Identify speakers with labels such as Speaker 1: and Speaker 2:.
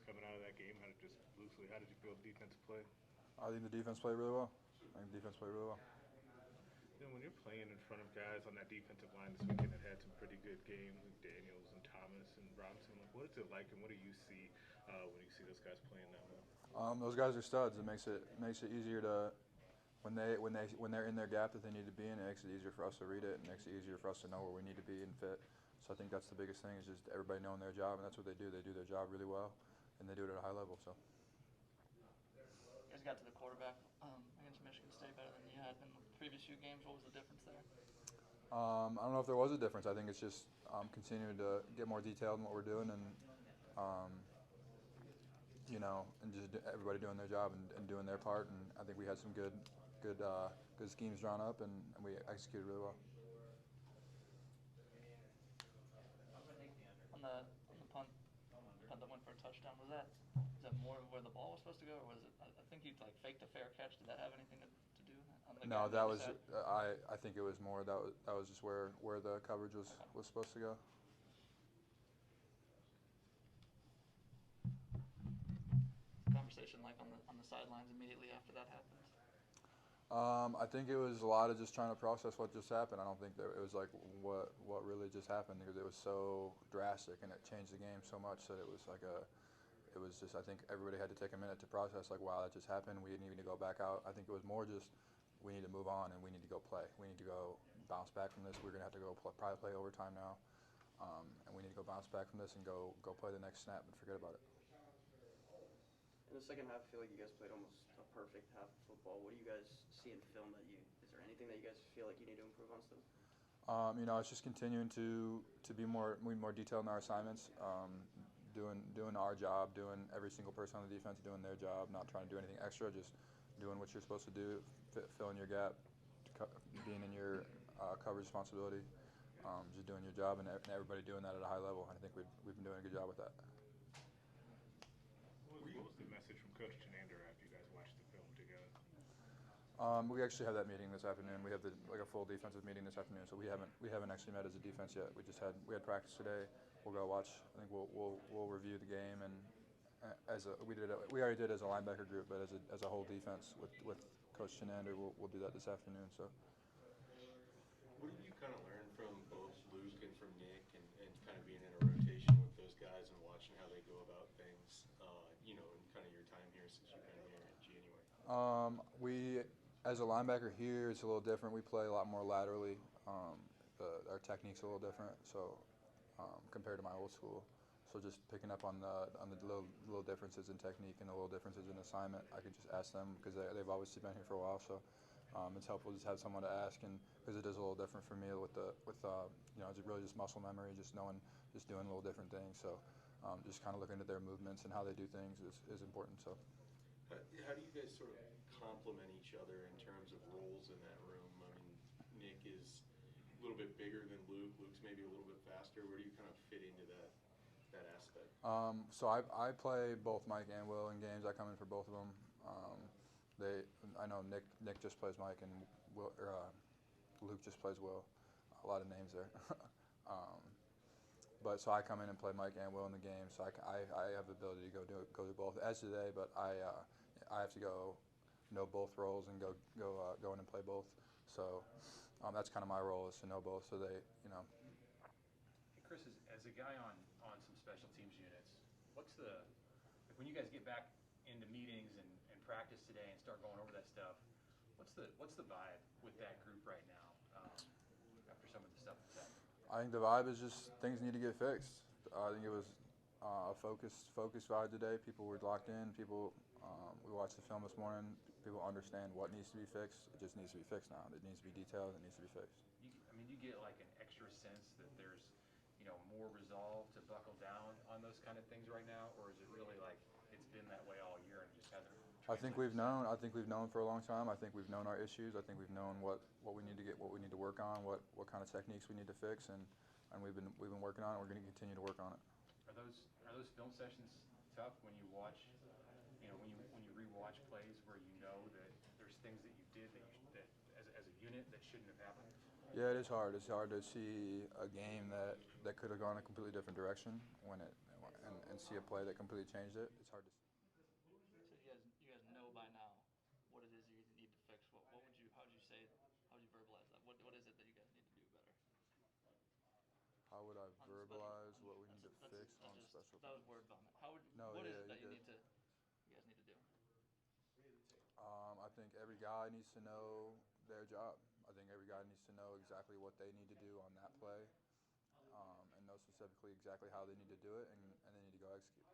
Speaker 1: coming out of that game? Just loosely, how did you feel the defensive play?
Speaker 2: I think the defense played really well. I think the defense played really well.
Speaker 1: Then when you're playing in front of guys on that defensive line this weekend that had some pretty good games, like Daniels and Thomas and Robinson, like what is it like, and what do you see when you see those guys playing that well?
Speaker 2: Those guys are studs. It makes it easier to when they're in their gap that they need to be in. It makes it easier for us to read it. It makes it easier for us to know where we need to be and fit. So I think that's the biggest thing is just everybody knowing their job, and that's what they do. They do their job really well, and they do it at a high level. So.
Speaker 3: You guys got to the quarterback against Michigan State better than you had in the previous few games. What was the difference there?
Speaker 2: I don't know if there was a difference. I think it's just continuing to get more detailed in what we're doing and, and just everybody doing their job and doing their part. And I think we had some good schemes drawn up, and we executed really well.
Speaker 3: On the punt that went for a touchdown, is that more of where the ball was supposed to go, or was it? I think you faked a fair catch. Did that have anything to do with that?
Speaker 2: No, that was I think it was more that was just where the coverage was supposed to go.
Speaker 3: Conversation like on the sidelines immediately after that happened.
Speaker 2: I think it was a lot of just trying to process what just happened. I don't think that it was like what really just happened because it was so drastic and it changed the game so much that it was like it was just I think everybody had to take a minute to process like wow that just happened. We didn't even need to go back out. I think it was more just we need to move on and we need to go play. We need to go bounce back from this. We're gonna have to go probably play overtime now, and we need to go bounce back from this and go play the next snap and forget about it.
Speaker 4: In the second half, I feel like you guys played almost a perfect half of football. What do you guys see in film is there anything that you guys feel like you need to improve on still?
Speaker 2: It's just continuing to be more detailed in our assignments, doing our job, doing every single person on the defense doing their job, not trying to do anything extra, just doing what you're supposed to do, filling your gap, being in your coverage responsibility, just doing your job, and everybody doing that at a high level. I think we've been doing a good job with that.
Speaker 1: What was the message from Coach Chenander after you guys watched the film together?
Speaker 2: We actually have that meeting this afternoon. We have a full defensive meeting this afternoon. So we haven't actually met as a defense yet. We had practice today. We'll go watch. I think we'll review the game and we already did as a linebacker group, but as a whole defense with Coach Chenander, we'll do that this afternoon. So.
Speaker 5: What did you kind of learn from both Luke and from Nick, and kind of being in a rotation with those guys and watching how they go about things, in kind of your time here since you've been here in January?
Speaker 2: As a linebacker here, it's a little different. We play a lot more laterally. Our technique's a little different, so compared to my old school. So just picking up on the little differences in technique and the little differences in assignment, I could just ask them because they've obviously been here for a while. So it's helpful to just have someone to ask, and because it is a little different for me with really just muscle memory, just doing a little different things. So just kind of looking at their movements and how they do things is important. So.
Speaker 5: How do you guys sort of complement each other in terms of roles in that room? I mean, Nick is a little bit bigger than Luke. Luke's maybe a little bit faster. Where do you kind of fit into that aspect?
Speaker 2: So I play both Mike and Will in games. I come in for both of them. I know Nick just plays Mike and Luke just plays Will. A lot of names there. But so I come in and play Mike and Will in the game. So I have the ability to go do both as today. But I have to go know both roles and go in and play both. So that's kind of my role is to know both. So they.
Speaker 6: Hey Chris, as a guy on some special teams units, what's when you guys get back into meetings and practice today and start going over that stuff, what's the vibe with that group right now after some of the stuff that's happened?
Speaker 2: I think the vibe is just things need to get fixed. I think it was a focused vibe today. People were locked in. We watched the film this morning. People understand what needs to be fixed. It just needs to be fixed now. It needs to be detailed. It needs to be fixed.
Speaker 6: You get like an extra sense that there's more resolve to buckle down on those kind of things right now, or is it really like it's been that way all year and it just hasn't?
Speaker 2: I think we've known for a long time. I think we've known our issues. I think we've known what we need to what we need to work on, what kind of techniques we need to fix, and we've been working on it. We're going to continue to work on it.
Speaker 6: Are those film sessions tough when you watch, when you rewatch plays where you know that there's things that you did that as a unit that shouldn't have happened?
Speaker 2: Yeah, it is hard. It's hard to see a game that could have gone a completely different direction when and see a play that completely changed it, it's hard to.
Speaker 3: So you guys know by now what it is you need to fix. What would you, how would you say, how would you verbalize that? What is it that you guys need to do better?
Speaker 2: How would I
Speaker 3: On special-
Speaker 2: verbalize
Speaker 3: on-
Speaker 2: what we need to fix on
Speaker 3: just,
Speaker 2: special
Speaker 3: that was
Speaker 2: teams?
Speaker 3: word vomit. How would,
Speaker 2: No,
Speaker 3: what is
Speaker 2: yeah,
Speaker 3: it that
Speaker 2: you're
Speaker 3: you
Speaker 2: good.
Speaker 3: guys need to do?
Speaker 2: I think every guy needs to know their job. I think every guy needs to know exactly what they need to do on that play, and know specifically exactly how they need to do it, and they need to go execute.